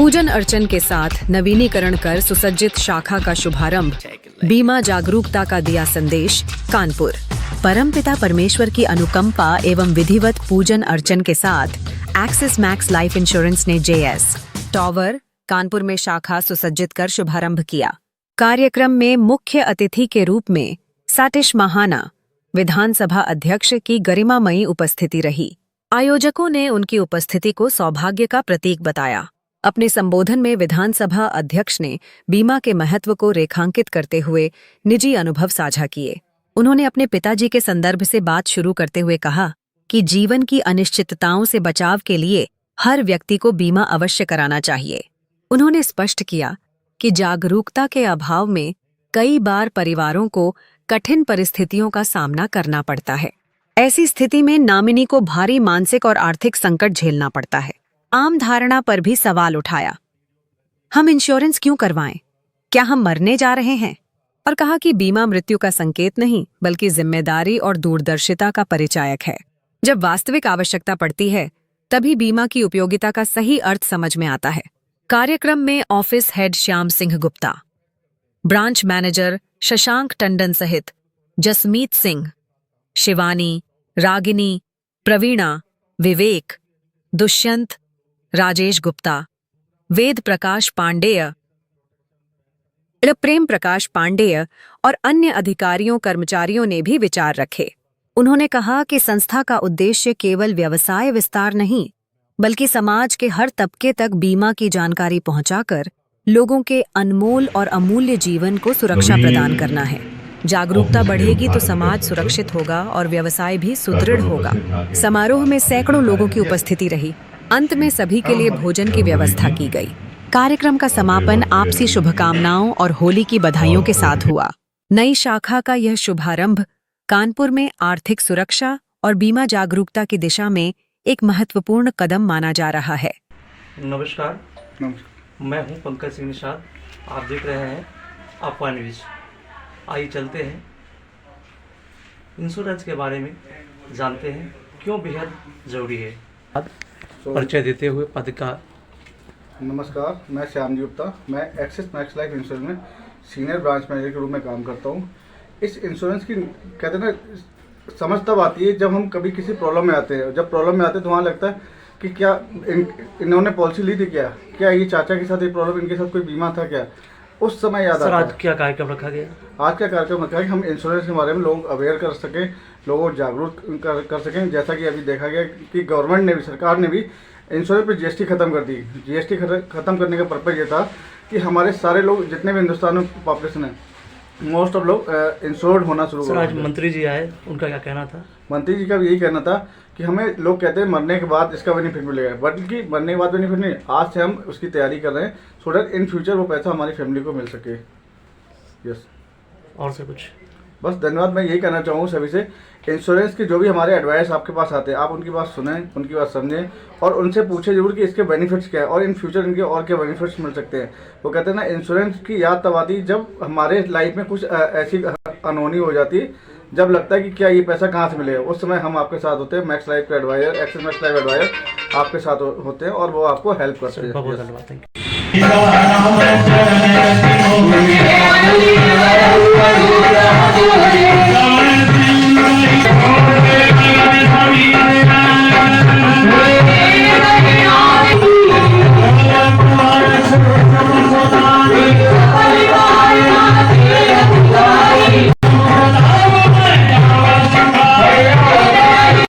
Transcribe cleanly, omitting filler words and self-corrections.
पूजन अर्चन के साथ नवीनीकरण कर सुसज्जित शाखा का शुभारंभ, बीमा जागरूकता का दिया संदेश। कानपुर परमपिता परमेश्वर की अनुकंपा एवं विधिवत पूजन अर्चन के साथ एक्सिस मैक्स लाइफ इंश्योरेंस ने JS टॉवर कानपुर में शाखा सुसज्जित कर शुभारंभ किया। कार्यक्रम में मुख्य अतिथि के रूप में साटिश महाना विधानसभा अध्यक्ष की गरिमामयी उपस्थिति रही। आयोजकों ने उनकी उपस्थिति को सौभाग्य का प्रतीक बताया। अपने संबोधन में विधानसभा अध्यक्ष ने बीमा के महत्व को रेखांकित करते हुए निजी अनुभव साझा किए। उन्होंने अपने पिताजी के संदर्भ से बात शुरू करते हुए कहा कि जीवन की अनिश्चितताओं से बचाव के लिए हर व्यक्ति को बीमा अवश्य कराना चाहिए। उन्होंने स्पष्ट किया कि जागरूकता के अभाव में कई बार परिवारों को कठिन परिस्थितियों का सामना करना पड़ता है। ऐसी स्थिति में नॉमिनी को भारी मानसिक और आर्थिक संकट झेलना पड़ता है। आम धारणा पर भी सवाल उठाया, हम इंश्योरेंस क्यों करवाएं? क्या हम मरने जा रहे हैं? और कहा कि बीमा मृत्यु का संकेत नहीं बल्कि जिम्मेदारी और दूरदर्शिता का परिचायक है। जब वास्तविक आवश्यकता पड़ती है तभी बीमा की उपयोगिता का सही अर्थ समझ में आता है। कार्यक्रम में office head Shyam Singh Gupta, branch manager Shashank Tandon सहित जसमीत सिंह, शिवानी, रागिनी, प्रवीणा, विवेक, दुष्यंत, राजेश गुप्ता, वेद प्रकाश पांडेय, प्रेम प्रकाश पांडेय और अन्य अधिकारियों कर्मचारियों ने भी विचार रखे। उन्होंने कहा कि संस्था का उद्देश्य केवल व्यवसाय विस्तार नहीं बल्कि समाज के हर तबके तक बीमा की जानकारी पहुंचाकर लोगों के अनमोल और अमूल्य जीवन को सुरक्षा प्रदान करना है। जागरूकता बढ़ेगी तो समाज सुरक्षित होगा और व्यवसाय भी सुदृढ़ होगा। समारोह में सैकड़ों लोगों की उपस्थिति रही। अंत में सभी के लिए भोजन की व्यवस्था की गई। कार्यक्रम का समापन आपसी शुभकामनाओं और होली की बधाइयों के साथ हुआ। नई शाखा का यह शुभारंभ कानपुर में आर्थिक सुरक्षा और बीमा जागरूकता की दिशा में एक महत्वपूर्ण कदम माना जा रहा है। नमस्कार, मैं हूं पंकज सिंह निषाद। आप देख रहे हैं अफवाह न्यूज। आइए चलते हैं इंश्योरेंस के बारे में जानते हैं क्यों बेहद ज़रूरी है। परिचय देते हुए पद का। नमस्कार, मैं श्याम गुप्ता। मैं एक्सिस मैक्स लाइफ इंश्योरेंस में सीनियर ब्रांच मैनेजर के रूप में काम करता हूँ। इस इंश्योरेंस की कहते हैं ना, समझ तब आती है जब हम कभी किसी प्रॉब्लम में आते हैं। जब प्रॉब्लम में आते हैं तो वहाँ लगता है कि क्या इन्होंने पॉलिसी ली थी, क्या ये चाचा के साथ ये प्रॉब्लम, इनके साथ कोई बीमा था क्या, उस समय याद आता है। आज क्या कार्यक्रम रखा गया? आज का कार्यक्रम रखा है कि हम इंश्योरेंस के बारे में लोग अवेयर कर सकें, लोगों को जागरूक कर सकें। जैसा कि अभी देखा गया कि गवर्नमेंट ने भी, सरकार ने भी इंश्योरेंस पे GST खत्म कर दी। GST खत्म करने का पर्पज़ ये था कि हमारे सारे लोग, जितने भी हिंदुस्तान में पॉपुलेशन है, मोस्ट ऑफ लोग इंश्योर्ड होना शुरू कर। आज मंत्री जी आए, उनका क्या कहना था? मंत्री जी का भी यही कहना था कि हमें, लोग कहते हैं मरने के बाद इसका बेनिफिट मिलेगा, बल्कि मरने के बाद बेनिफिट नहीं, आज से हम उसकी तैयारी कर रहे हैं सो दैट इन फ्यूचर वो पैसा हमारी फैमिली को मिल सके। यस। और से कुछ? बस धन्यवाद। मैं यही कहना चाहूँगा सभी से, इंश्योरेंस के जो भी हमारे एडवाइस आपके पास आते हैं, आप उनकी बात सुनें, उनकी बात समझें और उनसे पूछें जरूर कि इसके बेनिफिट्स क्या है और इन फ्यूचर इनके और क्या बेनिफिट्स मिल सकते हैं। वो कहते हैं ना, इंश्योरेंस की याद तब आती है जब हमारे लाइफ में कुछ ऐसी अनहोनी हो जाती है, जब लगता है कि क्या ये पैसा कहाँ से मिलेगा। उस समय हम आपके साथ होते हैं। मैक्स लाइफ के advisor, Axis Max Life advisor आपके साथ होते हैं और वो आपको हेल्प करते हैं। बहुत धन्यवाद। Thank you.